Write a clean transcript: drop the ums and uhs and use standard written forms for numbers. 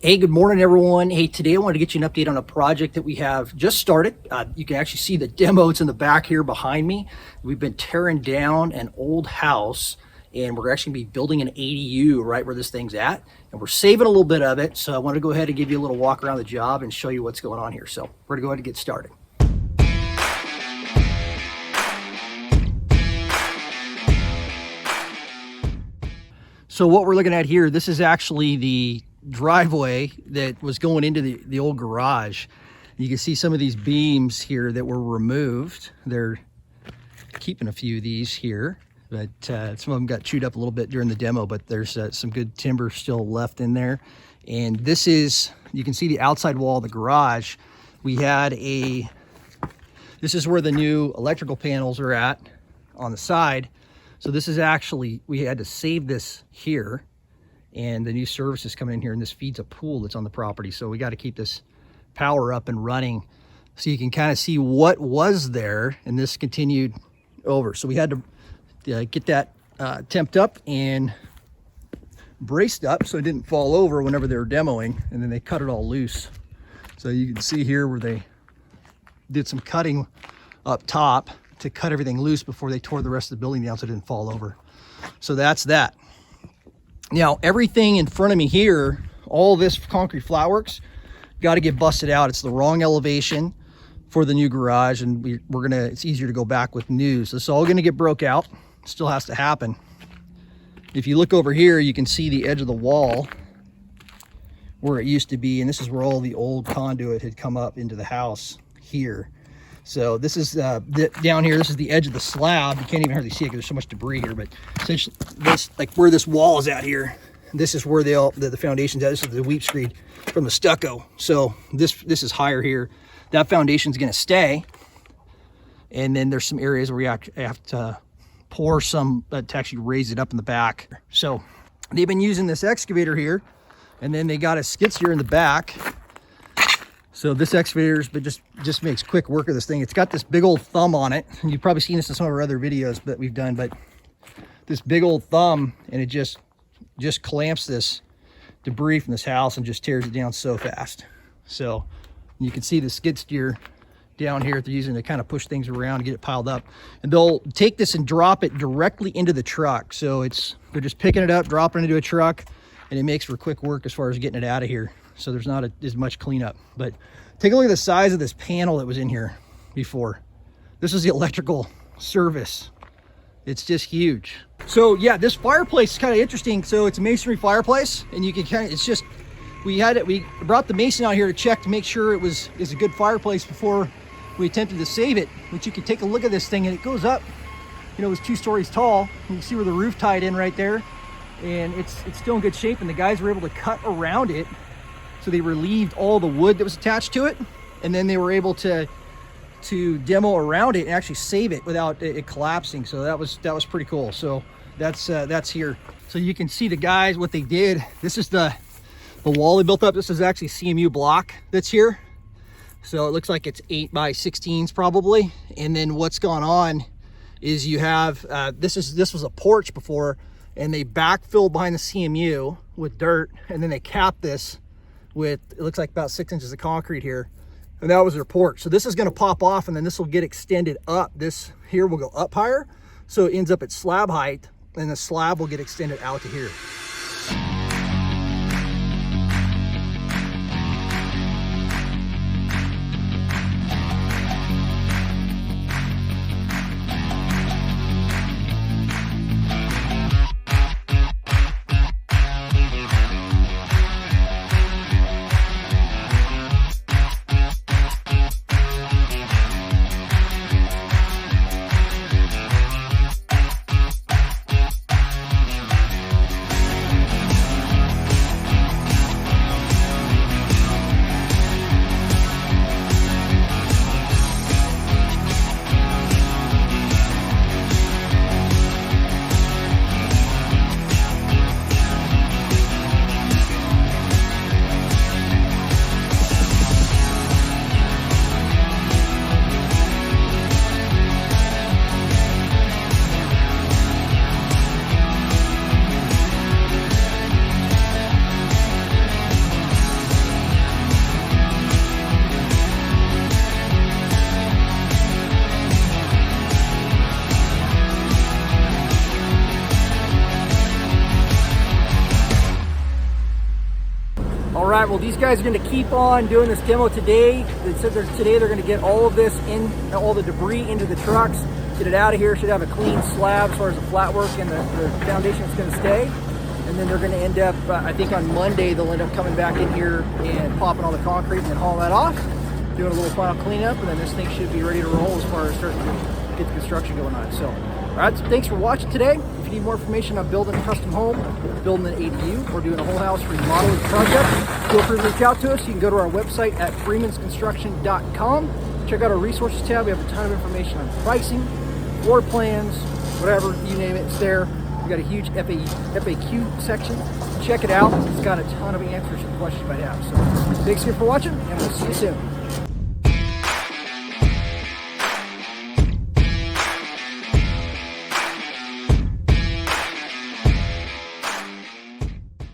Hey, good morning, everyone. Hey, today I wanted to get you an update on a project that we have just started. You can actually see the demo. It's in the back here behind me. We've been tearing down an old house, and we're actually going to be building an ADU right where this thing's at. And we're saving a little bit of it, so I want to go ahead and give you a little walk around the job and show you what's going on here. So we're going to go ahead and get started. So what we're looking at here, this is actually the driveway that was going into the old garage. You can see some of these beams here that were removed. They're keeping a few of these here, but some of them got chewed up a little bit during the demo, but there's some good timber still left in there. And this is, you can see the outside wall of the garage. We had this is where the new electrical panels are at on the side. So this is actually, we had to save this here, and the new service is coming in here, and this feeds a pool that's on the property. So we got to keep this power up and running so you can kind of see what was there, and this continued over. So we had to get that temped up and braced up so it didn't fall over whenever they were demoing, and then they cut it all loose. So you can see here where they did some cutting up top to cut everything loose before they tore the rest of the building down so it didn't fall over. So that's that. Now, everything in front of me here, all this concrete flatworks, got to get busted out. It's the wrong elevation for the new garage, and we're gonna, it's easier to go back with new. So it's all gonna get broke out. Still has to happen. If you look over here, you can see the edge of the wall where it used to be, and this is where all the old conduit had come up into the house here. So this is down here, this is the edge of the slab. You can't even hardly see it because there's so much debris here, but essentially this, like where this wall is at here, this is where the foundation's at. This is the weep screed from the stucco. So this is higher here. That foundation's gonna stay. And then there's some areas where we have to pour some to actually raise it up in the back. So they've been using this excavator here, and then they got a skid steer in the back. So this excavator's but just makes quick work of this thing. It's got this big old thumb on it, and you've probably seen this in some of our other videos that we've done, but this big old thumb, and it just clamps this debris from this house and just tears it down so fast. So you can see the skid steer down here that they're using to kind of push things around and get it piled up. And they'll take this and drop it directly into the truck. So they're just picking it up, dropping it into a truck, and it makes for quick work as far as getting it out of here. So there's not as much cleanup. But take a look at the size of this panel that was in here before. This is the electrical service. It's just huge. So yeah, this fireplace is kind of interesting. So it's a masonry fireplace, and you can kind of, it's just, we brought the mason out here to check to make sure it's a good fireplace before we attempted to save it. But you can take a look at this thing, and it goes up, you know, it's 2 stories tall. You can see where the roof tied in right there, and it's still in good shape, and the guys were able to cut around it. So they relieved all the wood that was attached to it, and then they were able to demo around it and actually save it without it collapsing. So that was pretty cool. So that's here. So you can see the guys, what they did. This is the wall they built up. This is actually CMU block that's here. So it looks like it's 8 by 16s probably. And then what's gone on is you have, this was a porch before, and they backfilled behind the CMU with dirt, and then they capped this with, it looks like about 6 inches of concrete here, and that was their porch. So this is going to pop off, and then this will get extended up. This here will go up higher, so it ends up at slab height, and the slab will get extended out to here. All right, well, these guys are going to keep on doing this demo today. They said today they're going to get all of this in, all the debris into the trucks, get it out of here. Should have a clean slab as far as the flat work and the foundation is going to stay. And then they're going to end up, I think on Monday, they'll end up coming back in here and popping all the concrete and then hauling that off, doing a little final cleanup, and then this thing should be ready to roll as far as starting to get the construction going on. So, all right, so thanks for watching today. If you need more information on building a custom home, building an ADU, or doing a whole house remodeling project, feel free to reach out to us. You can go to our website at freemansconstruction.com. Check out our resources tab. We have a ton of information on pricing, floor plans, whatever, you name it, it's there. We've got a huge FAQ section. Check it out. It's got a ton of answers to questions you might have. So thanks again for watching, and we'll see you soon.